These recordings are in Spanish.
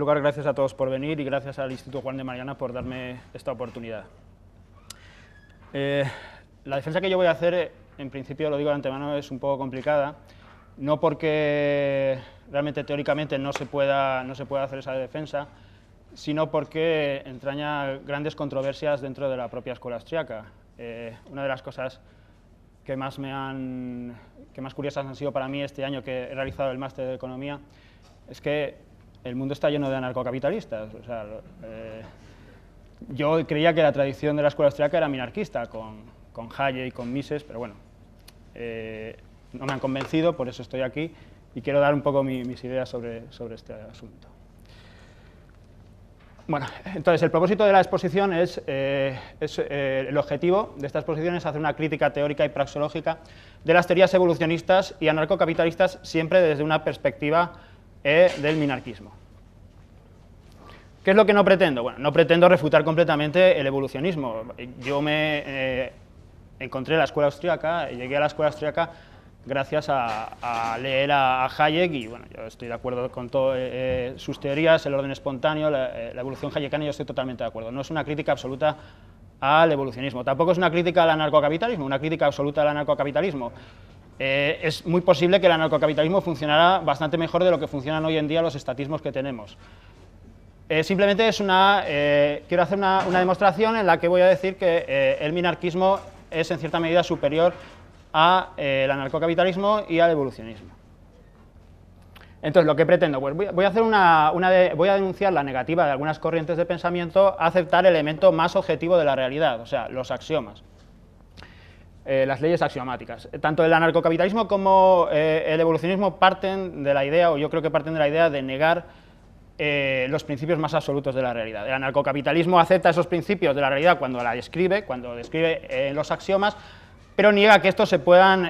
lugar, gracias a todos por venir y gracias al Instituto Juan de Mariana por darme esta oportunidad. La defensa que yo voy a hacer, en principio, lo digo de antemano, es un poco complicada, no porque realmente teóricamente no se pueda hacer esa defensa, sino porque entraña grandes controversias dentro de la propia escuela austríaca. Una de las cosas que más curiosas han sido para mí este año que he realizado el máster de Economía es que el mundo está lleno de anarcocapitalistas. O sea, yo creía que la tradición de la escuela austríaca era minarquista, con Hayek y con Mises, pero bueno, no me han convencido, por eso estoy aquí, y quiero dar un poco mis ideas sobre este asunto. Bueno, entonces el propósito de la exposición el objetivo de esta exposición es hacer una crítica teórica y praxeológica de las teorías evolucionistas y anarcocapitalistas, siempre desde una perspectiva del minarquismo. ¿Qué es lo que no pretendo? Bueno, no pretendo refutar completamente el evolucionismo. Yo me encontré la escuela austríaca, llegué a la escuela austríaca gracias a leer a Hayek, y bueno, yo estoy de acuerdo con todas sus teorías, el orden espontáneo, la evolución hayekana, yo estoy totalmente de acuerdo. No es una crítica absoluta al evolucionismo, tampoco es una crítica al anarcocapitalismo, una crítica absoluta al anarcocapitalismo. Es muy posible que el anarcocapitalismo funcionara bastante mejor de lo que funcionan hoy en día los estatismos que tenemos. Simplemente quiero hacer una demostración en la que voy a decir que el minarquismo es en cierta medida superior al anarcocapitalismo y al evolucionismo. Entonces, lo que pretendo, pues voy a denunciar la negativa de algunas corrientes de pensamiento a aceptar el elemento más objetivo de la realidad, o sea, los axiomas. Las leyes axiomáticas. Tanto el anarcocapitalismo como el evolucionismo parten de la idea, o yo creo que parten de la idea de negar los principios más absolutos de la realidad. El anarcocapitalismo acepta esos principios de la realidad cuando describe los axiomas, pero niega que estos se puedan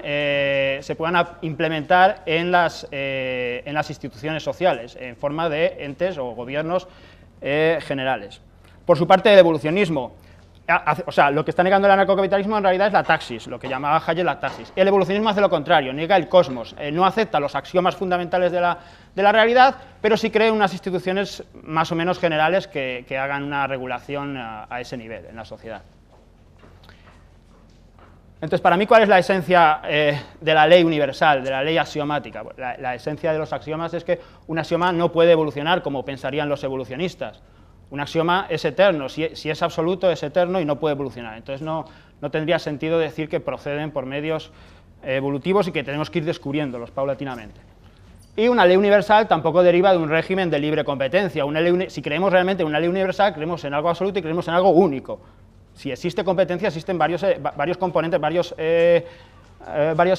implementar en las instituciones sociales, en forma de entes o gobiernos generales. Por su parte, el evolucionismo, o sea, lo que está negando el anarcocapitalismo en realidad es la taxis, lo que llamaba Hayek la taxis. El evolucionismo hace lo contrario, niega el cosmos, no acepta los axiomas fundamentales de la realidad, pero sí cree unas instituciones más o menos generales que hagan una regulación a ese nivel en la sociedad. Entonces, para mí, ¿cuál es la esencia de la ley universal, de la ley axiomática? La esencia de los axiomas es que un axioma no puede evolucionar como pensarían los evolucionistas. Un axioma es eterno, si es absoluto es eterno y no puede evolucionar. Entonces no tendría sentido decir que proceden por medios evolutivos y que tenemos que ir descubriéndolos paulatinamente. Y una ley universal tampoco deriva de un régimen de libre competencia. Si creemos realmente en una ley universal, creemos en algo absoluto y creemos en algo único. Si existe competencia, existen varios componentes, varios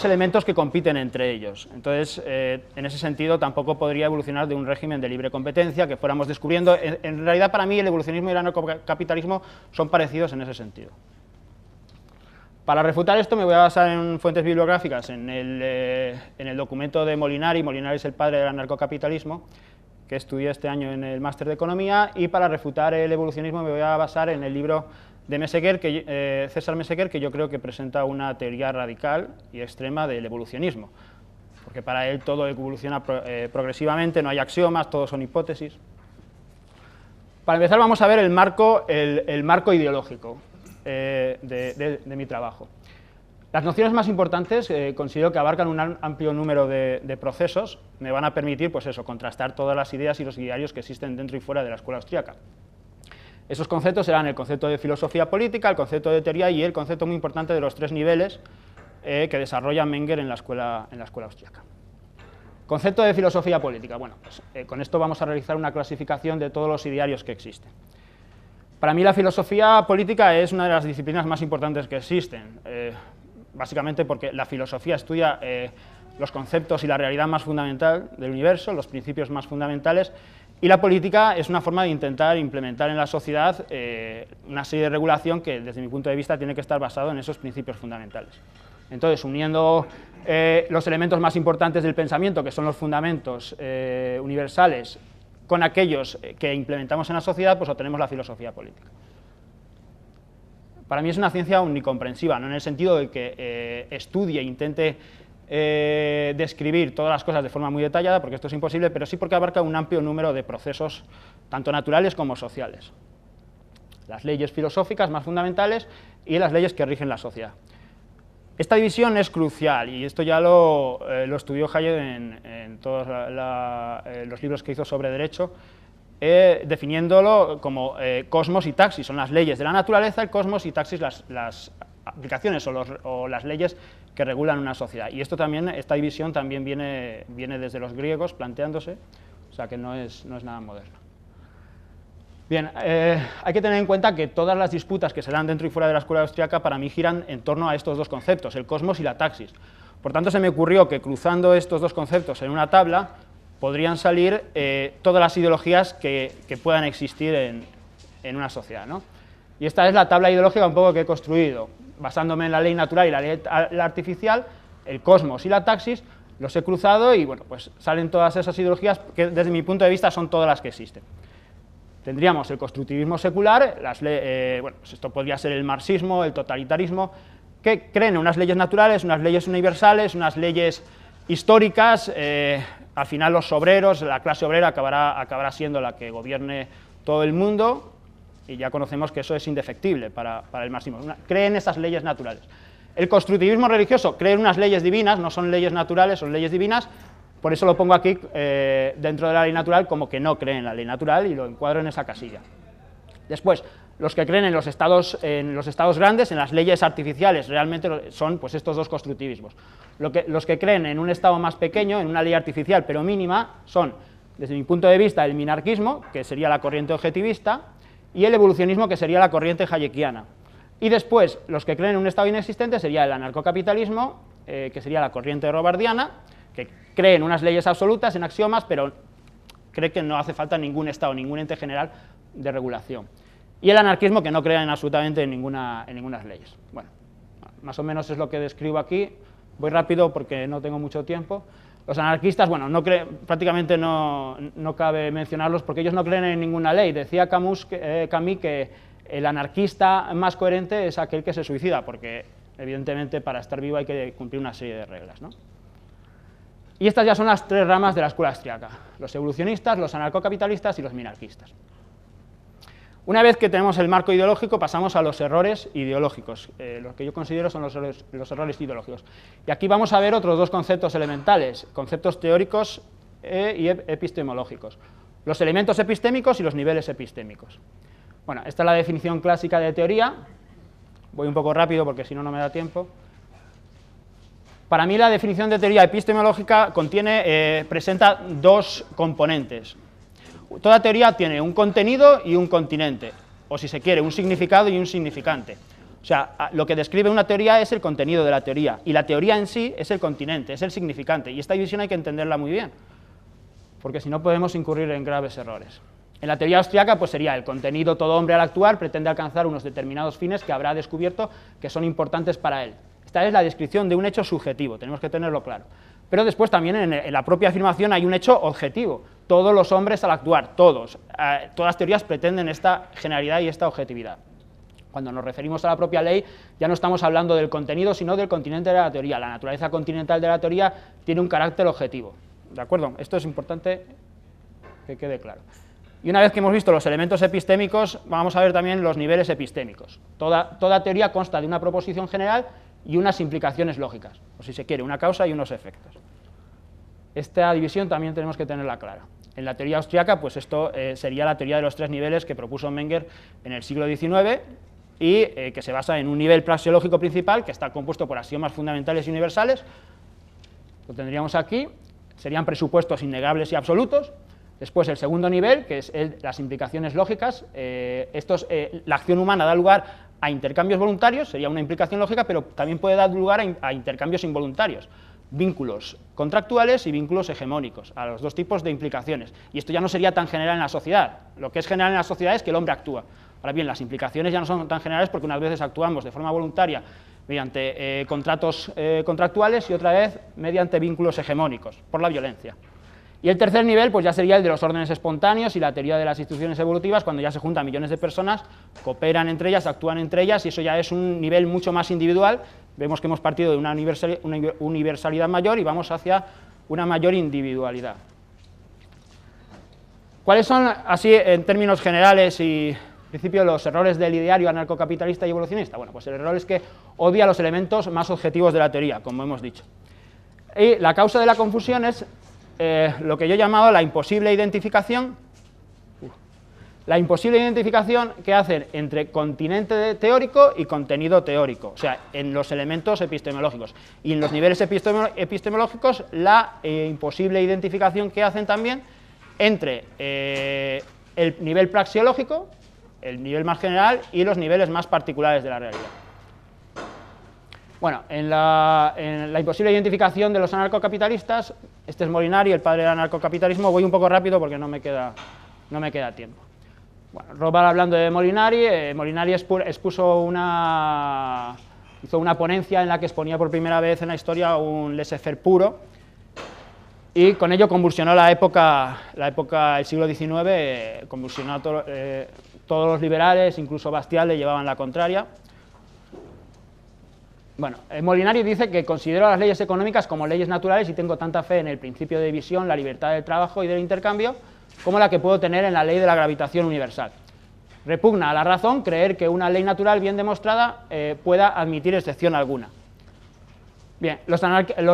elementos que compiten entre ellos. Entonces, en ese sentido, tampoco podría evolucionar de un régimen de libre competencia que fuéramos descubriendo. En realidad, para mí, el evolucionismo y el anarcocapitalismo son parecidos en ese sentido. Para refutar esto, me voy a basar en fuentes bibliográficas, en el documento de Molinari. Molinari es el padre del anarcocapitalismo, que estudié este año en el máster de Economía, y para refutar el evolucionismo me voy a basar en el libro de César Meseguer, que yo creo que presenta una teoría radical y extrema del evolucionismo, porque para él todo evoluciona progresivamente, no hay axiomas, todos son hipótesis. Para empezar, vamos a ver el marco ideológico de mi trabajo. Las nociones más importantes considero que abarcan un amplio número de procesos, me van a permitir, pues eso, contrastar todas las ideas y los idearios que existen dentro y fuera de la escuela austríaca. Esos conceptos serán el concepto de filosofía política, el concepto de teoría y el concepto muy importante de los tres niveles que desarrolla Menger en la escuela austríaca. Concepto de filosofía política. Bueno, pues, con esto vamos a realizar una clasificación de todos los idearios que existen. Para mí la filosofía política es una de las disciplinas más importantes que existen, básicamente porque la filosofía estudia los conceptos y la realidad más fundamental del universo, los principios más fundamentales, y la política es una forma de intentar implementar en la sociedad una serie de regulación que, desde mi punto de vista, tiene que estar basado en esos principios fundamentales. Entonces, uniendo los elementos más importantes del pensamiento, que son los fundamentos universales, con aquellos que implementamos en la sociedad, pues obtenemos la filosofía política. Para mí es una ciencia omnicomprensiva, no en el sentido de que estudie e intente describir todas las cosas de forma muy detallada, porque esto es imposible, pero sí porque abarca un amplio número de procesos, tanto naturales como sociales. Las leyes filosóficas más fundamentales y las leyes que rigen la sociedad. Esta división es crucial, y esto ya lo estudió Hayek en todos los libros que hizo sobre derecho, definiéndolo como cosmos y taxis. Son las leyes de la naturaleza, el cosmos, y taxis las aplicaciones o las leyes que regulan una sociedad. Y esto también, esta división también viene desde los griegos planteándose, o sea que no es nada moderno. Bien, hay que tener en cuenta que todas las disputas que se dan dentro y fuera de la escuela austríaca para mí giran en torno a estos dos conceptos, el cosmos y la taxis. Por tanto, se me ocurrió que cruzando estos dos conceptos en una tabla podrían salir todas las ideologías que puedan existir en una sociedad, ¿no? Y esta es la tabla ideológica un poco que he construido, basándome en la ley natural y la ley artificial, el cosmos y la taxis, los he cruzado y bueno, pues salen todas esas ideologías que desde mi punto de vista son todas las que existen. Tendríamos el constructivismo secular, bueno, pues esto podría ser el marxismo, el totalitarismo, que creen en unas leyes naturales, unas leyes universales, unas leyes históricas. Al final los obreros, la clase obrera acabará siendo la que gobierne todo el mundo, y ya conocemos que eso es indefectible para el marxismo. Creen esas leyes naturales. El constructivismo religioso cree en unas leyes divinas, no son leyes naturales, son leyes divinas. Por eso lo pongo aquí dentro de la ley natural como que no creen en la ley natural y lo encuadro en esa casilla. Después, los que creen en los estados grandes, en las leyes artificiales, realmente son pues estos dos constructivismos. Los que creen en un estado más pequeño, en una ley artificial pero mínima, son, desde mi punto de vista, el minarquismo, que sería la corriente objetivista, y el evolucionismo, que sería la corriente hayekiana. Y después, los que creen en un estado inexistente sería el anarcocapitalismo, que sería la corriente robardiana, que cree en unas leyes absolutas, en axiomas, pero cree que no hace falta ningún Estado, ningún ente general de regulación. Y el anarquismo, que no cree absolutamente en ninguna leyes. Bueno, más o menos es lo que describo aquí. Voy rápido porque no tengo mucho tiempo. Los anarquistas, bueno, prácticamente no cabe mencionarlos porque ellos no creen en ninguna ley. Decía Camus que el anarquista más coherente es aquel que se suicida, porque evidentemente para estar vivo hay que cumplir una serie de reglas, ¿no? Y estas ya son las tres ramas de la escuela austríaca: los evolucionistas, los anarcocapitalistas y los minarquistas. Una vez que tenemos el marco ideológico, pasamos a los errores ideológicos, lo que yo considero son los errores ideológicos. Y aquí vamos a ver otros dos conceptos elementales, conceptos teóricos y epistemológicos: los elementos epistémicos y los niveles epistémicos. Bueno, esta es la definición clásica de teoría. Voy un poco rápido porque si no, no me da tiempo. Para mí la definición de teoría epistemológica presenta dos componentes. Toda teoría tiene un contenido y un continente, o si se quiere, un significado y un significante. O sea, lo que describe una teoría es el contenido de la teoría, y la teoría en sí es el continente, es el significante, y esta división hay que entenderla muy bien, porque si no podemos incurrir en graves errores. En la teoría austríaca pues sería el contenido: todo hombre al actuar pretende alcanzar unos determinados fines que habrá descubierto que son importantes para él. Esta es la descripción de un hecho subjetivo, tenemos que tenerlo claro. Pero después también en la propia afirmación hay un hecho objetivo: todos los hombres al actuar, todas las teorías pretenden esta generalidad y esta objetividad. Cuando nos referimos a la propia ley ya no estamos hablando del contenido, sino del continente de la teoría. La naturaleza continental de la teoría tiene un carácter objetivo, ¿de acuerdo? Esto es importante que quede claro. Y una vez que hemos visto los elementos epistémicos, vamos a ver también los niveles epistémicos. Toda teoría consta de una proposición general y unas implicaciones lógicas, o si se quiere, una causa y unos efectos. Esta división también tenemos que tenerla clara. En la teoría austríaca, pues esto sería la teoría de los tres niveles que propuso Menger en el siglo XIX y que se basa en un nivel praxeológico principal que está compuesto por axiomas fundamentales y universales. Lo tendríamos aquí, serían presupuestos innegables y absolutos. Después el segundo nivel, que es las implicaciones lógicas. La acción humana da lugar a intercambios voluntarios, sería una implicación lógica, pero también puede dar lugar a intercambios involuntarios, vínculos contractuales y vínculos hegemónicos, a los dos tipos de implicaciones. Y esto ya no sería tan general en la sociedad. Lo que es general en la sociedad es que el hombre actúa. Ahora bien, las implicaciones ya no son tan generales porque unas veces actuamos de forma voluntaria mediante contratos contractuales y otra vez mediante vínculos hegemónicos, por la violencia. Y el tercer nivel pues ya sería el de los órdenes espontáneos y la teoría de las instituciones evolutivas, cuando ya se juntan millones de personas, cooperan entre ellas, actúan entre ellas, y eso ya es un nivel mucho más individual Vemos que hemos partido de una universalidad mayor y vamos hacia una mayor individualidad. ¿Cuáles son, así en términos generales y en principio, los errores del ideario anarcocapitalista y evolucionista? Bueno, pues el error es que odia los elementos más objetivos de la teoría, como hemos dicho. Y la causa de la confusión es lo que yo he llamado la imposible identificación. La imposible identificación que hacen entre continente teórico y contenido teórico, o sea, en los elementos epistemológicos. Y en los niveles epistemológicos, la imposible identificación que hacen también entre el nivel praxeológico, el nivel más general, y los niveles más particulares de la realidad. Bueno, en la imposible identificación de los anarcocapitalistas, este es Molinari, el padre del anarcocapitalismo. Voy un poco rápido porque no me queda tiempo. Bueno, Rothbard hablando de Molinari, Molinari hizo una ponencia en la que exponía por primera vez en la historia un laissez-faire puro, y con ello convulsionó el siglo XIX, convulsionó a todos los liberales, incluso Bastiat le llevaban la contraria. Bueno, Molinari dice que considero las leyes económicas como leyes naturales y tengo tanta fe en el principio de división, la libertad del trabajo y del intercambio, como la que puedo tener en la ley de la gravitación universal. Repugna a la razón creer que una ley natural bien demostrada pueda admitir excepción alguna. Bien, los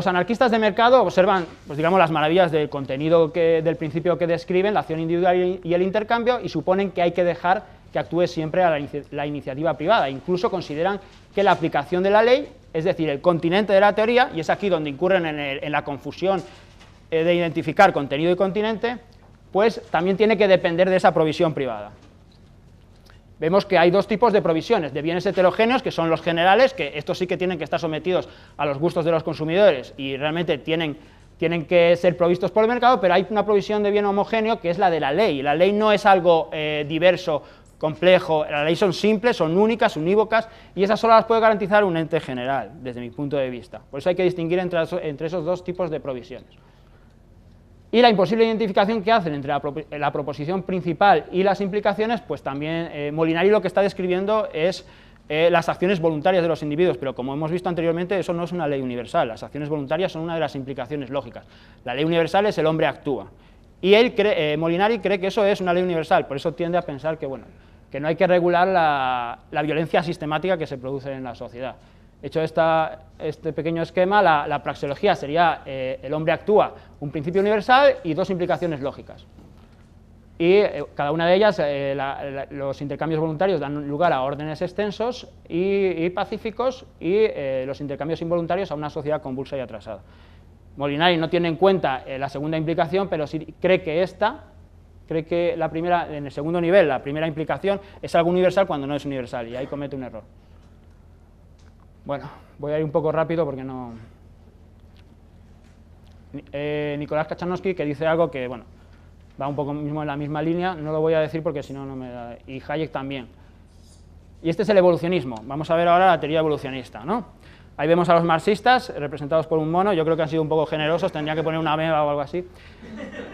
anarquistas de mercado observan, pues digamos, las maravillas del contenido del principio que describen, la acción individual y el intercambio, y suponen que hay que dejar que actúe siempre a la iniciativa privada. Incluso consideran que la aplicación de la ley, es decir, el continente de la teoría, y es aquí donde incurren en la confusión de identificar contenido y continente, pues también tiene que depender de esa provisión privada. Vemos que hay dos tipos de provisiones, de bienes heterogéneos, que son los generales, que estos sí que tienen que estar sometidos a los gustos de los consumidores y realmente tienen que ser provistos por el mercado, pero hay una provisión de bien homogéneo que es la de la ley. La ley no es algo diverso, complejo, la ley son simples, son únicas, unívocas, y esas solo las puede garantizar un ente general, desde mi punto de vista. Por eso hay que distinguir entre esos dos tipos de provisiones. Y la imposible identificación que hacen entre la proposición principal y las implicaciones, pues también Molinari lo que está describiendo es las acciones voluntarias de los individuos, pero como hemos visto anteriormente, eso no es una ley universal. Las acciones voluntarias son una de las implicaciones lógicas. La ley universal es el hombre actúa. Y Molinari cree que eso es una ley universal, por eso tiende a pensar que, bueno, que no hay que regular la violencia sistemática que se produce en la sociedad. Hecho este pequeño esquema, la praxeología sería el hombre actúa, un principio universal y dos implicaciones lógicas. Y cada una de ellas, los intercambios voluntarios dan lugar a órdenes extensos y pacíficos, y los intercambios involuntarios a una sociedad convulsa y atrasada. Molinari no tiene en cuenta la segunda implicación, pero sí cree que la primera, en el segundo nivel, la primera implicación es algo universal cuando no es universal, y ahí comete un error. Bueno, voy a ir un poco rápido porque no... Nicolás Kachanowski, que dice algo que, bueno, va un poco mismo en la misma línea, no lo voy a decir porque si no, no me da... Y Hayek también. Y este es el evolucionismo. Vamos a ver ahora la teoría evolucionista, ¿no? Ahí vemos a los marxistas, representados por un mono. Yo creo que han sido un poco generosos, tendría que poner una ameba o algo así.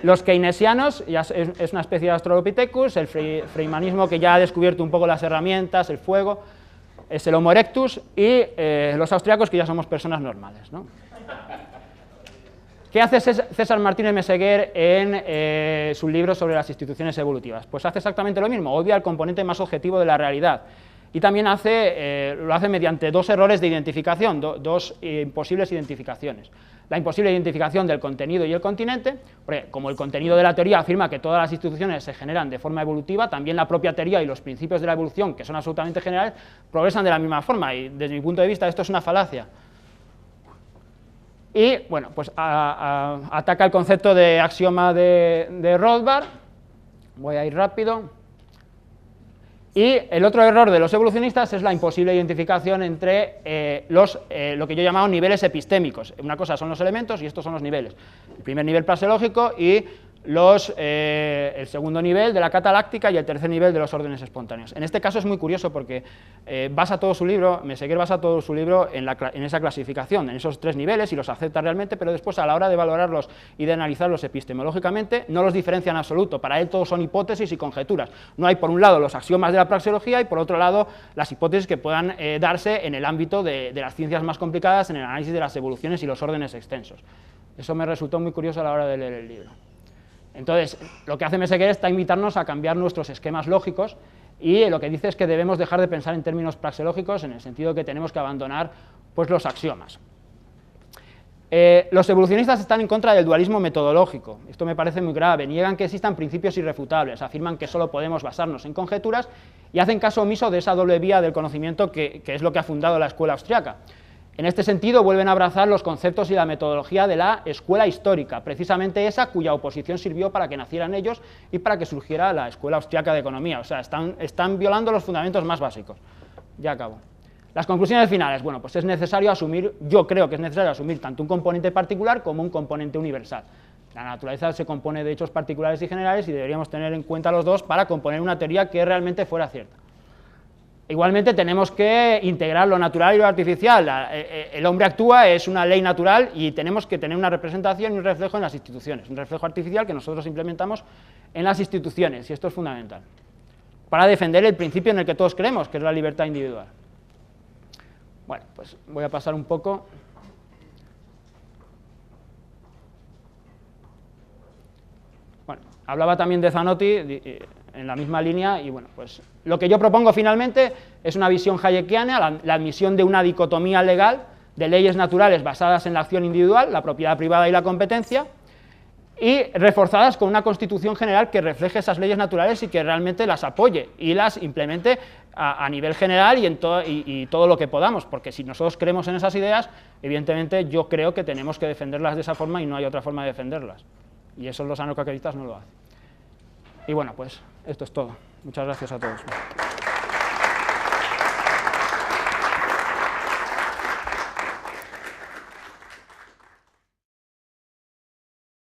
Los keynesianos, ya es una especie de Australopithecus, el freudmanismo, que ya ha descubierto un poco las herramientas, el fuego, es el Homo erectus, y los austriacos, que ya somos personas normales, ¿no? ¿Qué hace César Martínez Meseguer en su libro sobre las instituciones evolutivas? Pues hace exactamente lo mismo, odia el componente más objetivo de la realidad. Y también lo hace mediante dos errores de identificación, dos imposibles identificaciones. La imposible identificación del contenido y el continente, porque como el contenido de la teoría afirma que todas las instituciones se generan de forma evolutiva, también la propia teoría y los principios de la evolución, que son absolutamente generales, progresan de la misma forma, y desde mi punto de vista esto es una falacia. Y, bueno, pues ataca el concepto de axioma de Rothbard. Voy a ir rápido. Y el otro error de los evolucionistas es la imposible identificación entre lo que yo he llamado niveles epistémicos. Una cosa son los elementos y estos son los niveles. El primer nivel praxeológico y el segundo nivel de la cataláctica y el tercer nivel de los órdenes espontáneos. En este caso es muy curioso porque basa todo su libro, Meseguer basa todo su libro en esa clasificación, en esos tres niveles, y los acepta realmente, pero después a la hora de valorarlos y de analizarlos epistemológicamente no los diferencia en absoluto. Para él todos son hipótesis y conjeturas. No hay por un lado los axiomas de la praxeología y por otro lado las hipótesis que puedan darse en el ámbito de las ciencias más complicadas, en el análisis de las evoluciones y los órdenes extensos. Eso me resultó muy curioso a la hora de leer el libro. Entonces, lo que hace Meseguer es invitarnos a cambiar nuestros esquemas lógicos, y lo que dice es que debemos dejar de pensar en términos praxeológicos, en el sentido que tenemos que abandonar pues, los axiomas. Los evolucionistas están en contra del dualismo metodológico. Esto me parece muy grave. Niegan que existan principios irrefutables, afirman que solo podemos basarnos en conjeturas y hacen caso omiso de esa doble vía del conocimiento que es lo que ha fundado la escuela austriaca. En este sentido, vuelven a abrazar los conceptos y la metodología de la escuela histórica, precisamente esa cuya oposición sirvió para que nacieran ellos y para que surgiera la escuela austriaca de economía. O sea, están violando los fundamentos más básicos. Ya acabo. Las conclusiones finales. Bueno, pues es necesario asumir, yo creo que es necesario asumir tanto un componente particular como un componente universal. La naturaleza se compone de hechos particulares y generales y deberíamos tener en cuenta los dos para componer una teoría que realmente fuera cierta. Igualmente tenemos que integrar lo natural y lo artificial. El hombre actúa, es una ley natural y tenemos que tener una representación y un reflejo en las instituciones, un reflejo artificial que nosotros implementamos en las instituciones, y esto es fundamental, para defender el principio en el que todos creemos, que es la libertad individual. Bueno, pues voy a pasar un poco. Bueno, hablaba también de Zanotti en la misma línea, y bueno, pues lo que yo propongo finalmente es una visión hayekiana, la admisión de una dicotomía legal de leyes naturales basadas en la acción individual, la propiedad privada y la competencia, y reforzadas con una constitución general que refleje esas leyes naturales y que realmente las apoye y las implemente a nivel general y todo lo que podamos, porque si nosotros creemos en esas ideas, evidentemente yo creo que tenemos que defenderlas de esa forma y no hay otra forma de defenderlas, y eso los anarcocapitistas no lo hacen. Y bueno, pues esto es todo. Muchas gracias a todos.